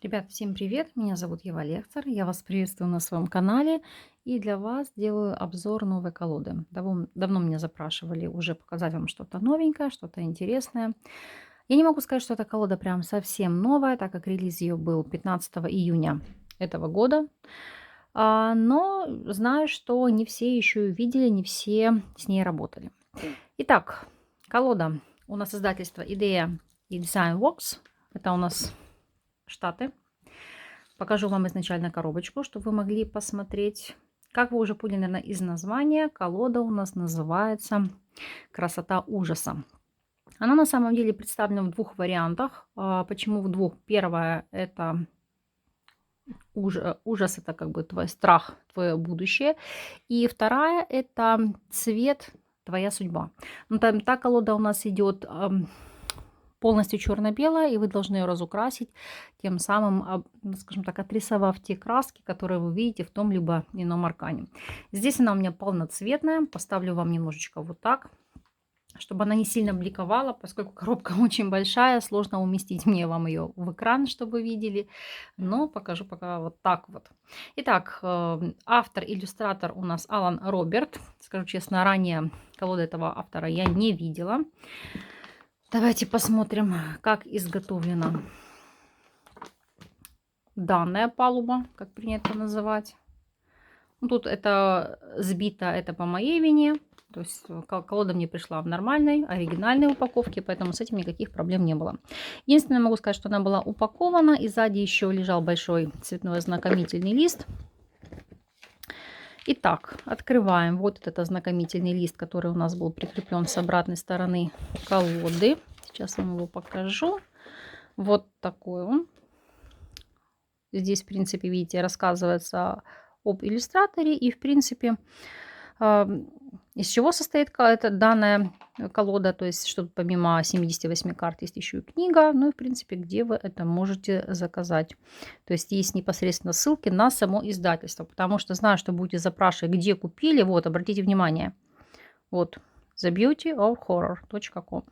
Ребят, всем привет! Меня зовут Ева Лехтер. Я вас приветствую на своем канале. И для вас делаю обзор новой колоды. Давно меня запрашивали уже показать вам что-то новенькое, что-то интересное. Я не могу сказать, что эта колода прям совсем новая, так как релиз ее был 15 июня этого года. Но знаю, что не все еще ее видели, не все с ней работали. Итак, колода у нас издательство Idea и Design Works. Это у нас Штаты. Покажу вам изначально коробочку, чтобы вы могли посмотреть. Как вы уже поняли, наверное, из названия, колода у нас называется «Красота ужаса». Она на самом деле представлена в двух вариантах. Почему в двух? Первое – это ужас, это как бы твой страх, твое будущее. И вторая – это цвет, твоя судьба. Ну, там та колода у нас идет полностью черно-белая, и вы должны ее разукрасить, тем самым, ну, скажем так, отрисовав те краски, которые вы видите в том либо ином аркане. Здесь она у меня полноцветная. Поставлю вам немножечко вот так, чтобы она не сильно бликовала, поскольку коробка очень большая, сложно уместить мне вам ее в экран, чтобы вы видели. Но покажу пока вот так вот. Итак, автор-иллюстратор у нас Алан Роберт. Скажу честно, ранее колоды этого автора я не видела. Давайте посмотрим, как изготовлена данная палуба, как принято называть. Ну, тут это сбито, это по моей вине. То есть колода мне пришла в нормальной, оригинальной упаковке, поэтому с этим никаких проблем не было. Единственное, могу сказать, что она была упакована, и сзади еще лежал большой цветной ознакомительный лист. Итак, открываем. Вот этот ознакомительный лист, который у нас был прикреплен с обратной стороны колоды. Сейчас вам его покажу. Вот такой он. Здесь, в принципе, видите, рассказывается об иллюстраторе и, в принципе, из чего состоит эта данная колода. То есть, что помимо 78 карт есть еще и книга. Ну и, в принципе, где вы это можете заказать. То есть, есть непосредственно ссылки на само издательство. Потому что знаю, что будете запрашивать, где купили. Вот, обратите внимание. Вот, thebeautyofhorror.com.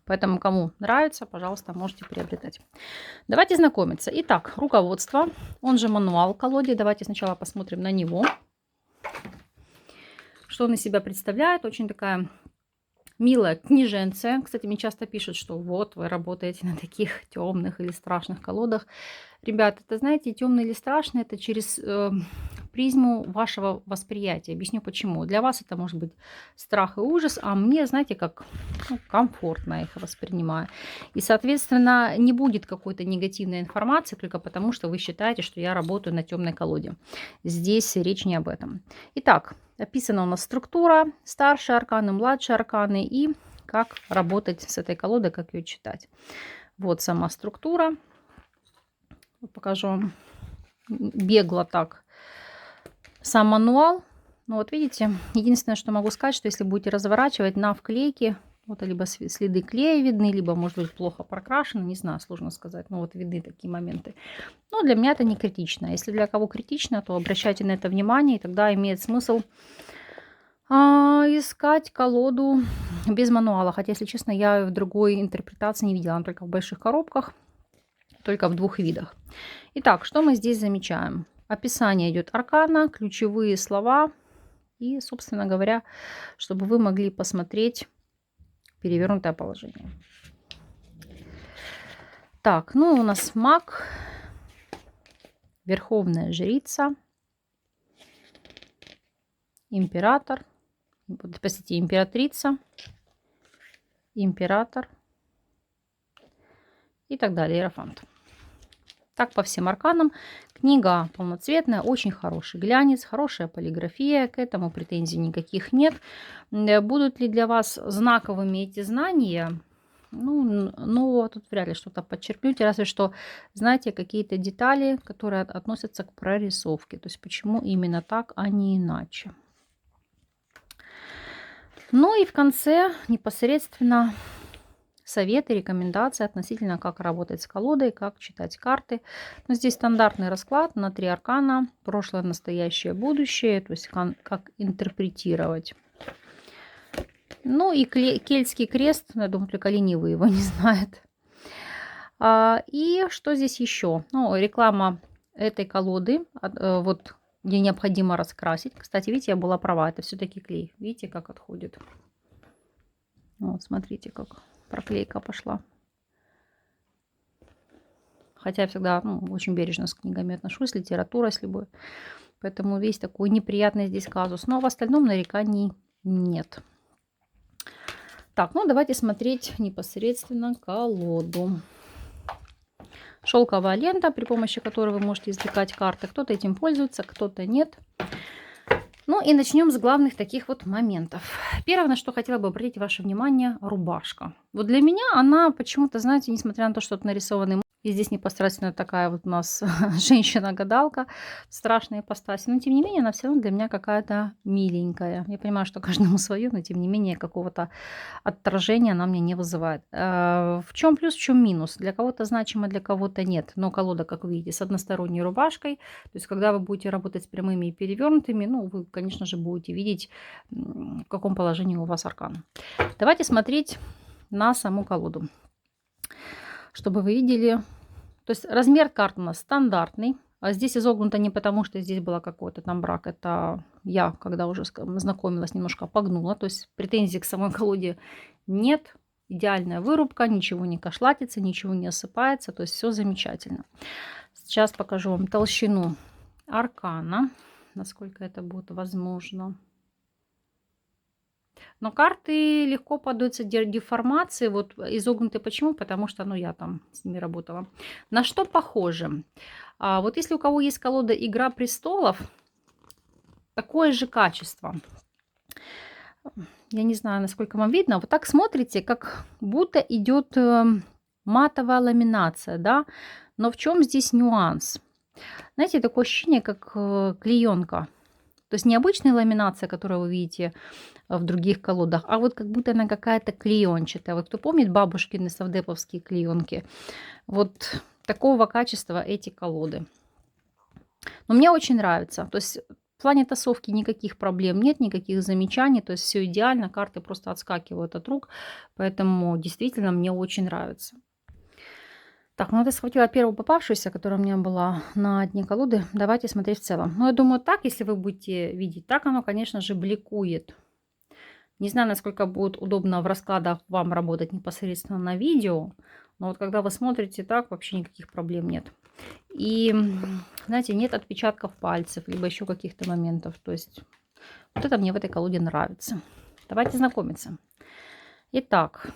Поэтому, кому нравится, пожалуйста, можете приобретать. Давайте знакомиться. Итак, руководство, он же мануал колоде. Давайте сначала посмотрим на него. Что он из себя представляет. Очень такая милая книженция. Кстати, мне часто пишут, что вот вы работаете на таких темных или страшных колодах. Ребята, это, знаете, темный или страшный, это через призму вашего восприятия. Объясню почему. Для вас это может быть страх и ужас, а мне, знаете, как комфортно их воспринимаю. И, соответственно, не будет какой-то негативной информации только потому, что вы считаете, что я работаю на темной колоде. Здесь речь не об этом. Итак, описана у нас структура, старшие арканы, младшие арканы и как работать с этой колодой, как ее читать. Вот сама структура. Покажу вам бегло так. Сам мануал. Ну вот видите, единственное, что могу сказать, что если будете разворачивать на вклейке, вот либо следы клея видны, либо, может быть, плохо прокрашено, не знаю, сложно сказать. Но вот видны такие моменты. Но для меня это не критично. Если для кого критично, то обращайте на это внимание, и тогда имеет смысл искать колоду без мануала. Хотя, если честно, я в другой интерпретации не видела. Она только в больших коробках, только в двух видах. Итак, что мы здесь замечаем? Описание идет аркана, ключевые слова и, собственно говоря, чтобы вы могли посмотреть перевернутое положение. Так, ну у нас маг, верховная жрица, император, простите, императрица, император и так далее, иерофант. Так по всем арканам. Книга полноцветная, очень хороший глянец, хорошая полиграфия, к этому претензий никаких нет. Будут ли для вас знаковыми эти знания? Ну, тут вряд ли что-то подчеркнете, разве что, знаете, какие-то детали, которые относятся к прорисовке. То есть почему именно так, а не иначе. Ну и в конце непосредственно советы, рекомендации относительно, как работать с колодой, как читать карты. Но здесь стандартный расклад на 3 аркана. Прошлое, настоящее, будущее. То есть как интерпретировать. Ну и кельтский крест. Я думаю, только ленивый его не знает. И что здесь еще? Ну, реклама этой колоды, вот где необходимо раскрасить. Кстати, видите, я была права, это все-таки клей. Видите, как отходит? Вот, смотрите, как проклейка пошла. Хотя я всегда очень бережно с книгами отношусь, литература с любой. Поэтому весь такой неприятный здесь казус. Но в остальном нареканий нет. Так, ну давайте смотреть непосредственно колоду. Шелковая лента, при помощи которой вы можете извлекать карты. Кто-то этим пользуется, кто-то нет. Ну и начнем с главных таких вот моментов. Первое, на что хотела бы обратить ваше внимание, рубашка. Вот для меня она почему-то, знаете, несмотря на то, что тут нарисованы... И здесь непосредственно такая вот у нас женщина-гадалка в страшной ипостаси. Но тем не менее, она все равно для меня какая-то миленькая. Я понимаю, что каждому свое, но тем не менее какого-то отторжения она мне не вызывает. В чем плюс, в чем минус? Для кого-то значимо, для кого-то нет. Но колода, как вы видите, с односторонней рубашкой. То есть, когда вы будете работать с прямыми и перевернутыми, ну, вы, конечно же, будете видеть, в каком положении у вас аркан. Давайте смотреть на саму колоду, чтобы вы видели. То есть размер карт у нас стандартный. А здесь изогнуто не потому, что здесь был какой-то там брак. Это я, когда уже знакомилась, немножко погнула. То есть претензий к самой колоде нет. Идеальная вырубка, ничего не кошлатится, ничего не осыпается. То есть все замечательно. Сейчас покажу вам толщину аркана, насколько это будет возможно. Но карты легко поддаются деформации. Вот изогнуты почему? Потому что, ну, я там с ними работала. На что похоже? Вот если у кого есть колода «Игра престолов», такое же качество. Я не знаю, насколько вам видно. Вот так смотрите, как будто идет матовая ламинация, да? Но в чем здесь нюанс? Знаете, такое ощущение, как клеенка. То есть не обычная ламинация, которую вы видите в других колодах, а вот как будто она какая-то клеенчатая. Вот кто помнит бабушкины совдеповские клеенки? Вот такого качества эти колоды. Но мне очень нравится. То есть в плане тасовки никаких проблем нет, никаких замечаний. То есть все идеально, карты просто отскакивают от рук. Поэтому действительно мне очень нравится. Так, ну это схватила первую попавшуюся, которая у меня была на дне колоды. Давайте смотреть в целом. Ну, я думаю, так, если вы будете видеть, так оно, конечно же, бликует. Не знаю, насколько будет удобно в раскладах вам работать непосредственно на видео. Но вот когда вы смотрите так, вообще никаких проблем нет. И, знаете, нет отпечатков пальцев, либо еще каких-то моментов. То есть вот это мне в этой колоде нравится. Давайте знакомиться. Итак,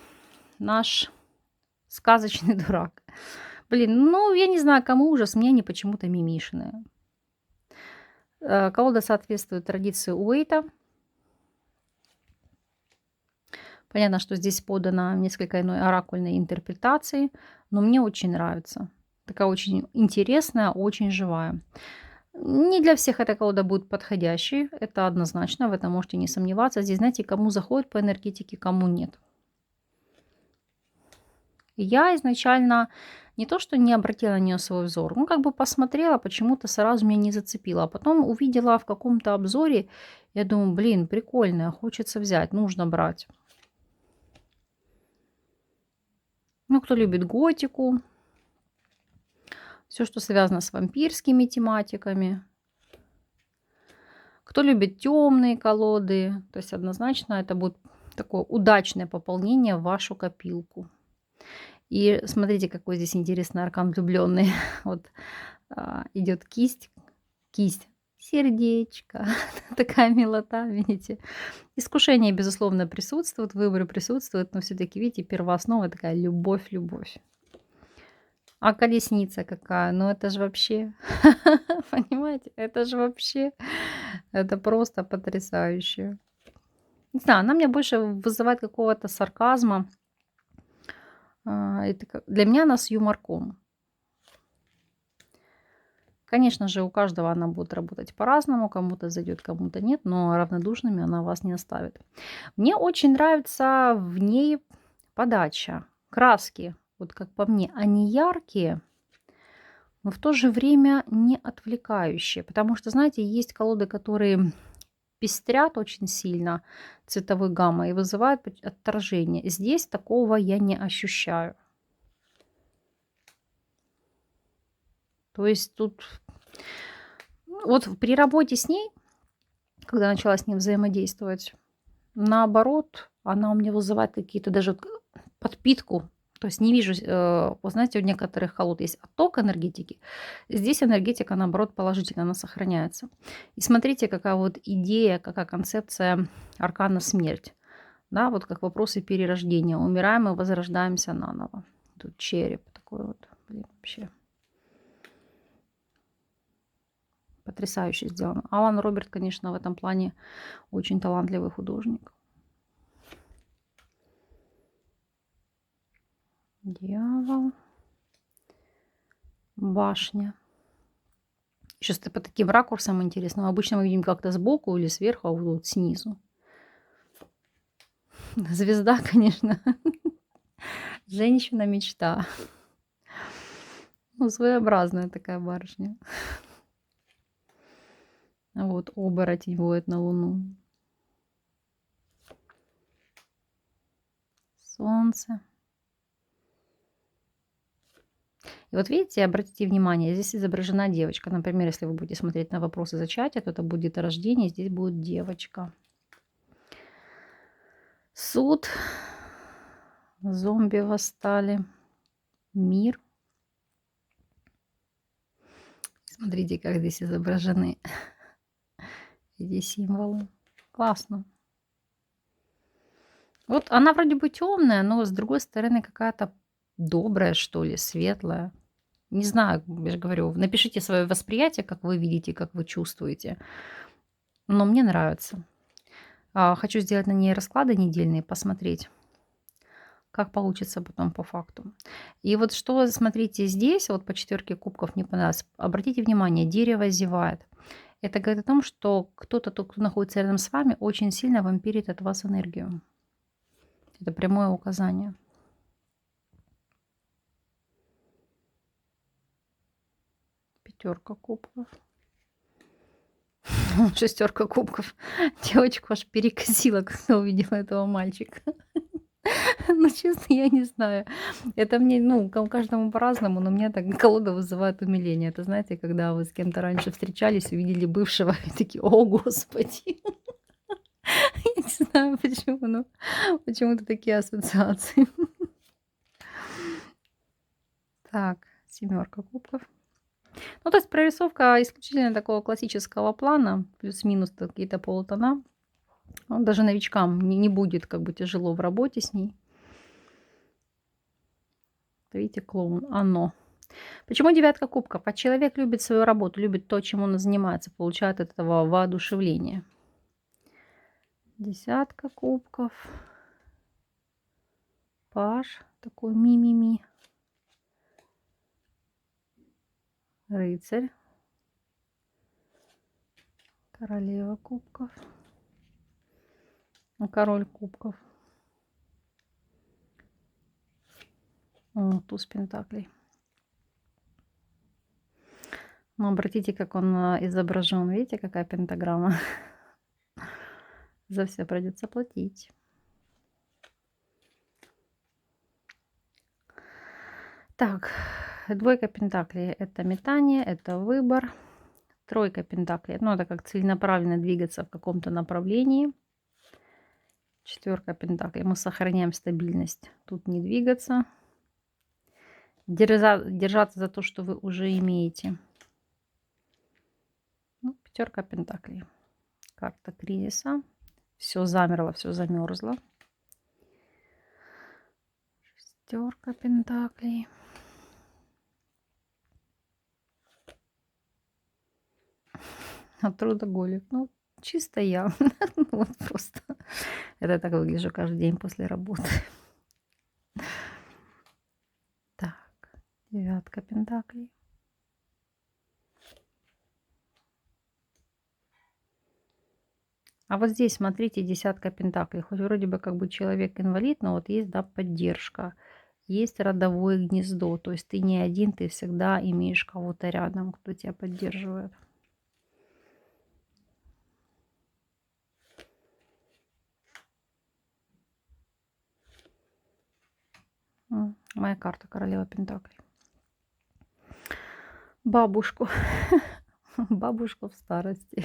наш сказочный дурак. Блин, ну, я не знаю, кому ужас, мне они почему-то мимишные. Колода соответствует традиции Уэйта. Понятно, что здесь подано несколько иной оракульной интерпретации, но мне очень нравится. Такая очень интересная, очень живая. Не для всех эта колода будет подходящей, это однозначно, в этом можете не сомневаться. Здесь, знаете, кому заходит по энергетике, кому нет. Я изначально не то, что не обратила на нее свой взор, ну, как бы посмотрела, почему-то сразу меня не зацепила. А потом увидела в каком-то обзоре, я думаю, блин, прикольная, хочется взять, нужно брать. Ну, кто любит готику, все, что связано с вампирскими тематиками. Кто любит темные колоды, то есть однозначно это будет такое удачное пополнение в вашу копилку. И смотрите, какой здесь интересный аркан влюбленный. Вот идет кисть, сердечко, такая милота, видите. Искушение, безусловно, присутствует, выборы присутствуют, но все-таки, видите, первооснова такая любовь. А колесница какая, ну это же вообще, понимаете, это же вообще, это просто потрясающе. Не знаю, она меня больше вызывает какого-то сарказма. Для меня она с юморком. Конечно же, у каждого она будет работать по-разному, кому-то зайдет, кому-то нет, но равнодушными она вас не оставит. Мне очень нравится в ней подача, краски, вот как по мне, они яркие, но в то же время не отвлекающие, потому что, знаете, есть колоды, которые пестрят очень сильно цветовой гаммой и вызывают отторжение. Здесь такого я не ощущаю. То есть тут вот при работе с ней, когда начала с ней взаимодействовать, наоборот, она у меня вызывает какие-то даже вот подпитку. То есть не вижу, вот знаете, у некоторых колод есть отток энергетики. Здесь энергетика, наоборот, положительно, она сохраняется. И смотрите, какая вот идея, какая концепция аркана смерть. Да, вот как вопросы перерождения. Умираем и возрождаемся наново. Тут череп такой вот. Блин, вообще потрясающе сделано. Алан Роберт, конечно, в этом плане очень талантливый художник. Дьявол. Башня. Сейчас по таким ракурсам интересным. Обычно мы видим как-то сбоку или сверху, а вот снизу. Звезда, конечно. Женщина-мечта. Ну, своеобразная такая барышня. Вот оборотень воет на луну. Солнце. И вот видите, обратите внимание, здесь изображена девочка. Например, если вы будете смотреть на вопросы зачатия, то это будет рождение, здесь будет девочка. Суд. Зомби восстали. Мир. Смотрите, как здесь изображены эти символы. Классно. Вот она вроде бы темная, но с другой стороны какая-то добрая, что ли, светлая. Не знаю, я же говорю, напишите свое восприятие, как вы видите, как вы чувствуете. Но мне нравится. Хочу сделать на ней расклады недельные, посмотреть, как получится потом по факту. И вот что, смотрите, здесь, вот по четверке кубков мне понравилось. Обратите внимание, дерево зевает. Это говорит о том, что кто-то, кто находится рядом с вами, очень сильно вампирит от вас энергию. Это прямое указание. Пятерка кубков. Шестерка кубков. Девочку аж перекосила, когда увидела этого мальчика. Ну, честно, я не знаю. Это мне, ну, каждому по-разному, но меня так колода вызывает умиление. Это знаете, когда вы с кем-то раньше встречались, увидели бывшего, и такие, о, Господи. Я не знаю почему, но почему-то такие ассоциации. Так, семерка кубков. Ну, то есть прорисовка исключительно такого классического плана, плюс-минус какие-то полутона. Ну, даже новичкам не будет как бы тяжело в работе с ней. Видите, клоун, оно. Почему девятка кубков? А человек любит свою работу, любит то, чем он занимается, получает от этого воодушевление. Десятка кубков. Паж, такой ми-ми-ми. Рыцарь. Королева кубков. Король кубков. Туз пентаклей. Но обратите, как он изображен. Видите, какая пентаграмма? За все придется платить. Так, двойка пентаклей – это метание, это выбор. Тройка пентаклей – ну, это как целенаправленно двигаться в каком-то направлении. Четверка пентаклей – мы сохраняем стабильность. Тут не двигаться. Держаться за то, что вы уже имеете. Ну, пятерка пентаклей. Карта кризиса. Все замерло, все замерзло. Шестерка пентаклей. Трудоголик. Ну, чисто я. Вот просто. Это так выгляжу каждый день после работы. Так, девятка пентаклей. А вот здесь, смотрите, десятка пентаклей. Хоть вроде бы как бы человек инвалид, но вот есть, да, поддержка. Есть родовое гнездо. То есть ты не один, ты всегда имеешь кого-то рядом, кто тебя поддерживает. Моя карта королева пентаклей. бабушку. Бабушку в старости.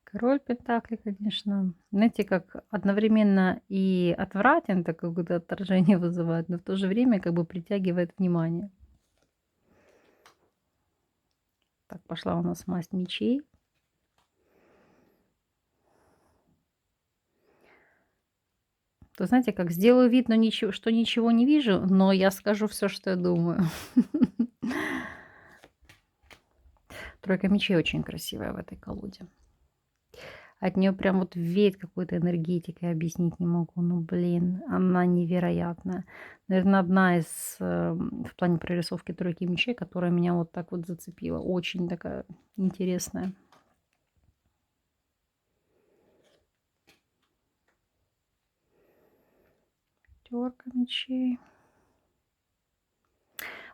Король Пентаклей, конечно. Знаете, как одновременно и отвратен, так какое-то отторжение вызывает, но в то же время как бы притягивает внимание. Так, пошла у нас масть мечей. То знаете, как сделаю вид, но ничего, что ничего не вижу, но я скажу все, что я думаю. Тройка мечей очень красивая в этой колоде. От нее прям вот веет какой-то энергетикой, объяснить не могу. Ну, блин, она невероятная. Наверное, одна из, в плане прорисовки тройки мечей, которая меня вот так вот зацепила. Очень такая интересная. Пятерка мечей.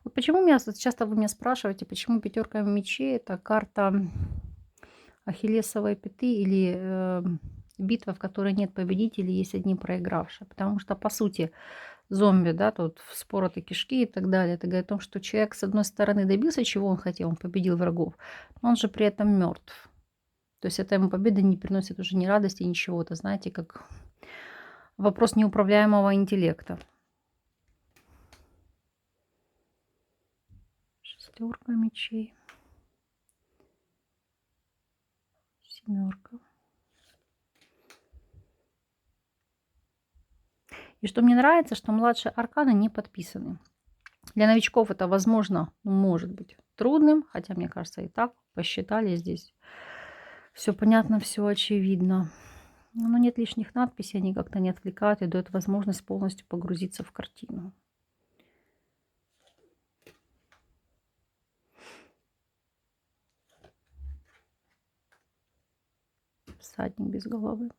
Вот почему меня часто вы меня спрашиваете, почему пятерка мечей это карта ахиллесовой пяты или битва, в которой нет победителей, есть одни проигравшие. Потому что, по сути, зомби, да, тут вспороты кишки и так далее. Это говорит о том, что человек, с одной стороны, добился, чего он хотел, он победил врагов, но он же при этом мертв. То есть эта ему победа не приносит уже ни радости, ничего. Это, знаете, как вопрос неуправляемого интеллекта. Шестерка мечей. Семерка. И что мне нравится, что младшие арканы не подписаны. Для новичков это, возможно, может быть трудным, хотя, мне кажется, и так посчитали здесь. Все понятно, все очевидно. Но нет лишних надписей, они как-то не отвлекают и дают возможность полностью погрузиться в картину. Всадник без головы.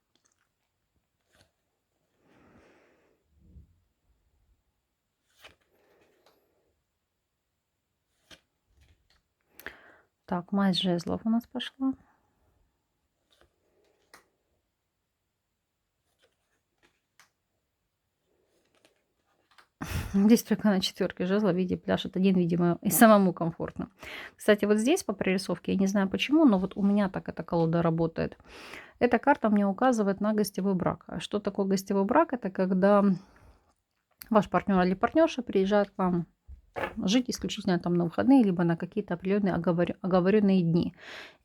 Так, масть жезлов у нас пошла. Здесь только на четверке жезла в виде пляшет один, видимо, и самому комфортно. Кстати, вот здесь по прорисовке, я не знаю почему, но вот у меня так эта колода работает. Эта карта мне указывает на гостевой брак. А что такое гостевой брак? Это когда ваш партнер или партнерша приезжает к вам жить исключительно там на выходные, либо на какие-то определенные оговоренные дни.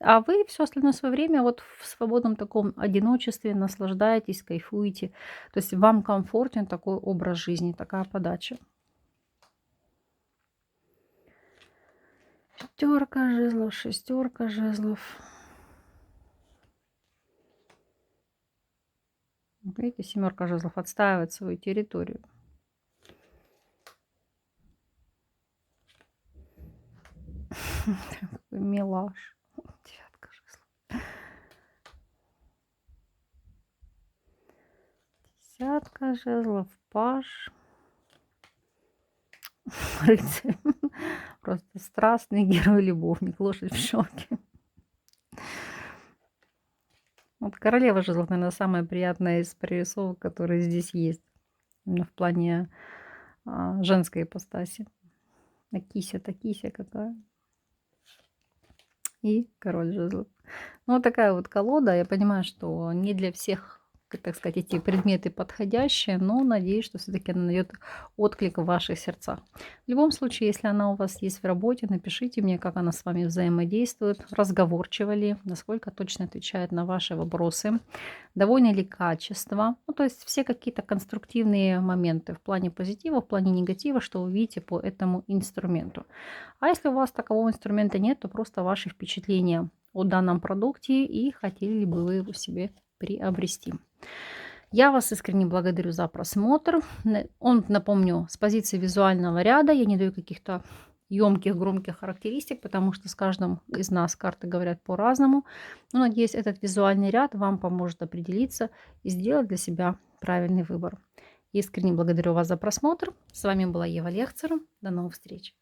А вы все остальное свое время вот в свободном таком одиночестве наслаждаетесь, кайфуете. То есть вам комфортен такой образ жизни, такая подача. Пятерка жезлов, шестерка жезлов. Видите, семерка жезлов отстаивает свою территорию. Какой милаш. Девятка жезлов. Десятка жезлов, паж. Рыцарь. Просто страстный герой-любовник. Лошадь в шоке. Вот королева жезлов, наверное, самая приятная из прорисовок, которые здесь есть. Именно в плане женской ипостаси. Кися какая. И король жезлов. Ну, вот такая вот колода. Я понимаю, что не для всех, так сказать, эти предметы подходящие, но надеюсь, что все-таки она найдет отклик в ваших сердцах. В любом случае, если она у вас есть в работе, напишите мне, как она с вами взаимодействует, разговорчива ли, насколько точно отвечает на ваши вопросы, довольны ли качество. Ну, то есть все какие-то конструктивные моменты в плане позитива, в плане негатива, что вы видите по этому инструменту. А если у вас такового инструмента нет, то просто ваши впечатления о данном продукте и хотели ли бы вы его себе приобрести. Я вас искренне благодарю за просмотр. Он, напомню, с позиции визуального ряда. Я не даю каких-то емких, громких характеристик, потому что с каждым из нас карты говорят по-разному. Но, надеюсь, этот визуальный ряд вам поможет определиться и сделать для себя правильный выбор. Искренне благодарю вас за просмотр. С вами была Ева Лехцер. До новых встреч.